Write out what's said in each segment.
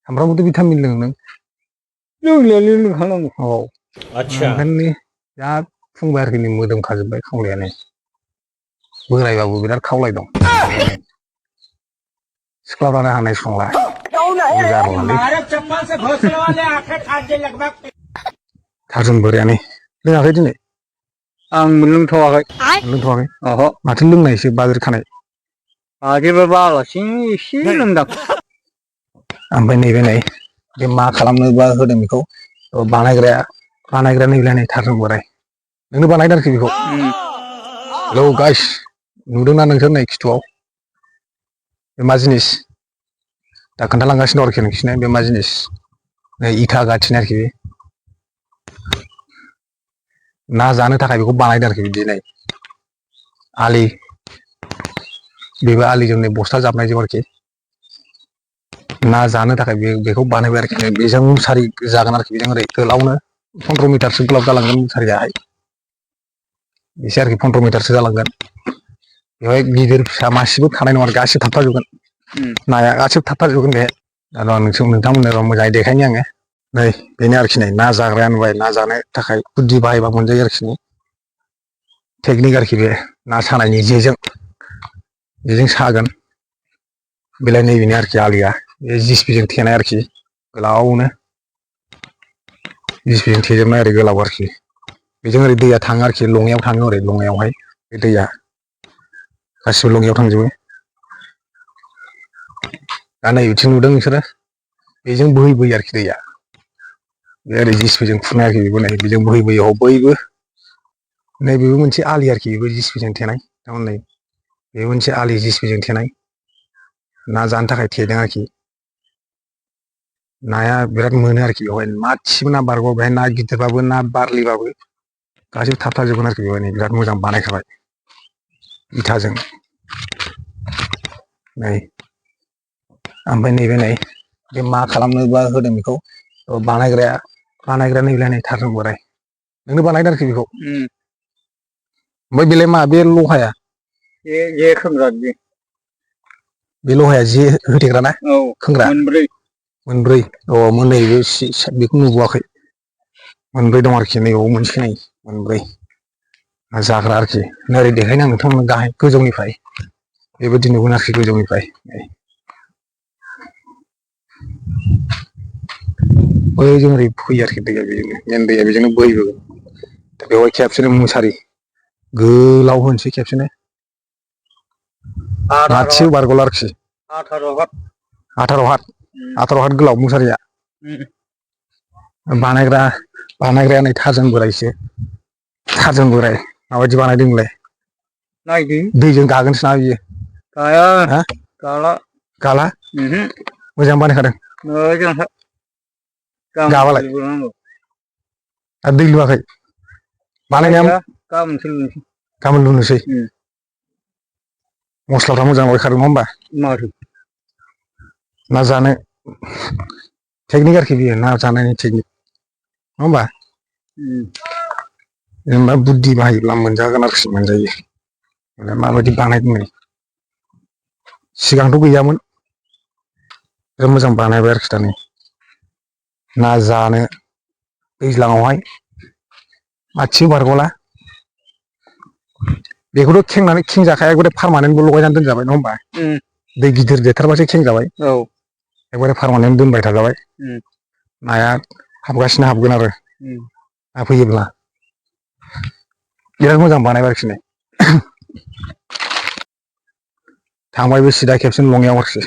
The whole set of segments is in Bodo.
सामफ्रामबोथ' भिटामिन लोङो नों? लोंनायालाय लोंखानांगौ। औ ओंखायनो बिराद फुंबाय आरोखि नै मोदोमखाजोब्बाय खावलायानो बोरायबाबो बिराद खावलाय दं सिख्लाफ्रानो हानाय संला थार्जुन बोरायानो लोङाखै दिनै? आं लोंथ'वाखै। लोंथ'वाखै? ओहो। माथो लोंनायसो बाज्रिखानाय? बाजिबाबो आलासि एसे लोंदां। ओमफ्राय नैबे नै बे मा खालामनोबा होदों बेखौ बानायग्रा नैलाय नै थार्जुन बोराय नोंनो बानायदों आरोखि बेखौ? हेलौ गाइस नुदोंना नोंसोर नै खिथुआव बे मा जिनिस दा खोन्थालांगासिनो दं आरोखि नोंसिनो बे मा जिनिस नै इथा गाथिनो आरोखि ना जानो थाखाय बेखौ बानायदों आरोखि बिदि नै आलि बेबो आलिजों नै बस्था जाबनायजों आरोखि ना जानो थाखाय बेखौ बानायबाय आरोखि बेजों मुसारि जागोन आरोखि बेजों ओरै गोलावनो 15 मिटारसो गोलाव जालांगोन मुसारियाहाय एसे आरोखि 15 मिटारसो जालांगोन बेवहाय गिदिर फिसा मासेबो थानाय नङा गासिबो थाबथाजोबगोन नाया गासिबो थाबथाजोबगोन बेहाय दा नोंथांमोननो मोजाङै देखायनि आङो नै बेनो आरोखि नै ना जाग्राया नुबाय ना जानो थाखाय बुद्धि बाहायबा मोनजायो आरोखि टेकनिक आरोखि बे ना सानायनि जेजों सागोन बेलाय नैबेनो आरोखि आलिया बे जिसिपिजों थेनाय आरोखि गोलावनो जिसिपिजों थेजोबनाय ओरै गोलाव आरोखि बेजों ओरै दैया थाङो आरोखि लङायाव थाङो ओरै लङायावहाय बे दैया गासिबो लङायाव थांजोबो दा नै बिथिं नुदों नोंसोरो बेजों बोहैबोयो आरोखि दैया बे ओरै जिसिपिजों खुरनाय आरोखि बेबो नै बेजों बोहैबोयो बैबो नैबेबो मोनसे आलि आरोखि बेबो जिसिपिजों थेनाय थारमाने बेबो मोनसे आलि जिसिपिजों थेनाय ना जानो थाखाय थेदों आरोखि नाया बिराद मोनो आरोखि बेवहाय मासेबो ना बारग' बेहाय ना गिदिरबाबो ना बारलिबाबो गासिबो थाबथाजोबगोन आरोखि बेवहाय नै बिराद मोजां बानायखाबाय इथाजों नै ओमफ्राय नैबे नै बे मा खालामनोबा होदों बेखौ बानायग्रा नैलाय नै थार्जुन बोराय नोंनो बानायदों आरोखि बेखौ? ओमफ्राय बेलाय मा बे लहाया? जे खोंग्रा बे लहाया जे होथेग्रा ना? औ खोंग्रा मोनब्रै अ मोननै बेखौ नुबोआखै मोनब्रै दं आरोखि नैबाव मोनसे नै मोनब्रै जाग्रा आरोखि नोरै देखायनो आं नोंथांमोननो गाहाय गोजौनिफ्राय बेबायदि नुगोन आरोखि गोजौनिफ्राय बैजों ओरै फैयो आरोखि दैया बेजोंनो मेन दैया बेजोंनो बोहैबोगोन दा बेवहाय खेबसेनो मुसारि गोलाव होनोसै खेबसेनो मासेबो बारग'ला आरोखि 18 हात गोलाव मुसारिया बानायग्राया नै थार्जुन बोरायसो थार्जुन बोराय माबायदि बानायदों बेलाय नायदो दैजों गागोनसो ना बियो गाला मोजां बानायखादों गाबालाय आरो दै लुवाखै बानायनाया गाबोन लुनोसै मस्लाफ्रा मोजां लगायखादों नङा होमबा ना जानो टेकनिक आरोखि बेयो ना जानायनि टेकनिक नङा होमबा जेनेबा बुद्धि बाहायोब्ला मोनजागोन आरोखि मोनजायो माबायदि बानायदों नै सिगांथ' गैयामोन बिराद मोजां बानायबाय आरोखि दा नै ना जानो दैज्लाङावहाय मासेबो बारग'ला बेखौथ' खें जाखाया एकबारे पारमानेन्टबो लगायनानै दोनजाबाय नङा होमबा दै गिदिर देरथारबासो खें जाबाय एकबारे पारमानेन्ट दोनबाय थाजाबाय नाया हाबगासिनो हाबगोन आरो ना फैयोब्ला बिराद मोजां बानायबाय आरोखि नै थांबायबो सिदा खेबसेनो लङायाव आरोखि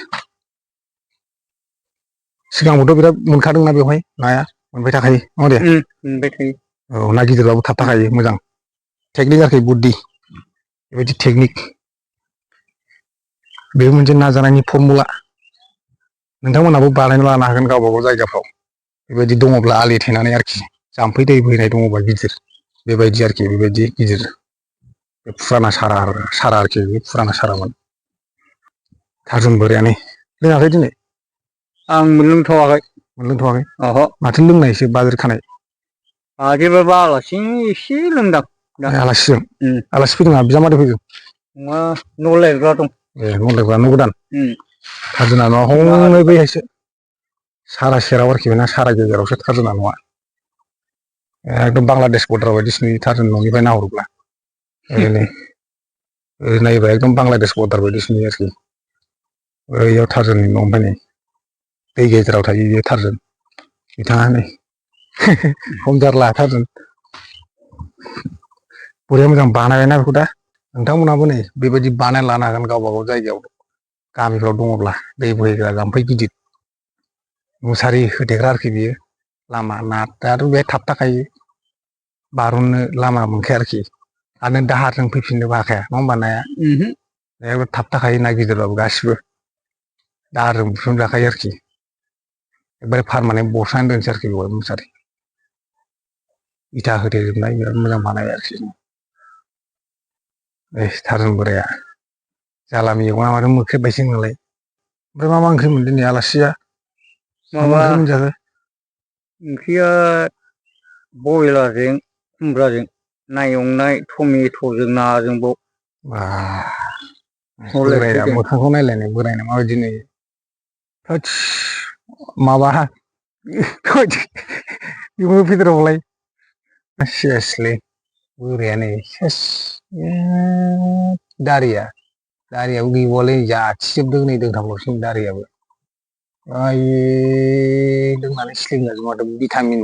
सिगांबोथ' बिराद मोनखादोंना बेवहाय नाया मोनबाय थाखायो नङा दे मोनबाय थायो औ ना गिदिरबाबो थाबथाखायो मोजां टेकनिक आरोखि बुद्धि बेबायदि टेकनिक बेबो मोनसे नाजानायनि फरमुला नोंथांमोनहाबो बानायना लानो हागोन गावबा गाव जायगाफ्राव बेबायदि दङब्ला आलि थेनानै आरोखि जाम्फै दै बोहैनाय दङबा गिदिर बेबायदि आरोखि बेबायदि गिदिर बे फुराना सारा आरोखि बे फुराना सारामोन थार्जुन बोरायानो लोङाखै दिनै? आं मोनलोंथ'वाखै माथो लोंनायसो बाज्रिखानाय? बाजिबाबो आलासि एसे लोंदां आलासि फैदों नामा बिजामादै फैदों? न' लायग्रा दं ए न' लायग्रा न' गोदान थार्जुना न'आ हनै बैहायसो सारा सेराव आरोखि बेना सारा गेजेरावसो टार्जोना न'आ एकदम बांलादेश बर्डार बायदिसो नुयो टार्जोन न'निफ्राय नाहरोब्ला ओरैनो ओरै नायोबा एकदम बांलादेश बर्डार बायदिसो नुयो आरोखि बैयाव टार्जोननि न' ओमफ्राय नै दै गेजेराव थायो बेयो टार्जोन बिथाङा नै खम जारला टार्जोन बरिया मोजां बानायबायना बेखौ दा नोंथांमोनहाबो नै बेबायदि बानायना लानो हागोन गावबा गाव जायगायाव गामिफ्राव दङब्ला दै बोहैग्रा जाम्फै गिदिर मुसारि होथेग्रा आरोखि बियो लामा नायाथ' बे थाबथाखायो बारननो लामा मोनखाया आरोखि आरो नों दाहारजों फैफिननोबो हाखाया नङा होमबा नाया बेयाव थाबथाखायो ना गिदिरबाबो गासिबो दाहारजों बुसोमजाखायो आरोखि एकदबारे पारमानेन्ट बसायनानै दोनसै आरोखि बेवहाय मुसारि इथा होथेजोबनाय बिराद मोजां बानायबाय आरोखि टार्जोन बोराया जाला मेगना माथो मोख्रेबबायसो नालाय ओमफ्राय मा ओंख्रि मोनदों नै आलासिया मा माबा ओंख्रि मोनजाखो ओंख्रिया बयलारजों खुमब्राजों ना एवनाय टमेट'जों नाजोंबाव बा हले बोराया फैदों मोखांखौ नायलायनो बोरायना माबायदि नुयो थोस माबा बेबो फेदेरावलाय सिरियासलि बोराया नै सेस दारियाबो गैबावआलै जाथिजोबदों नै दोंथामल'सै दारियाबो लोंनानै स्लिम जाजोब माथो भिटामिन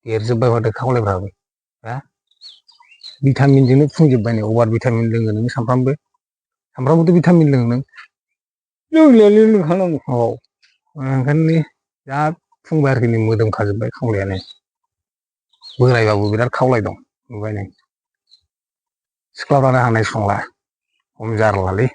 देरजोब्बाय माथो खावलायफ्राबो हा भिटामिनजोंनो फुंजोब्बाय नै अभार भिटामिन लोङो नों सामफ्रामबोथ' भिटामिन लोङो नों लोंनायालाय लोंखानांगौ औ ओंखायनो जा फुंबाय आरोखि नै मोदोम खाजोब्बाय खावलायानो बोरायबाबो बिराद खावलाय दं नुबाय नों सिख्लाफ्रानो हानाय संला खम जारलालै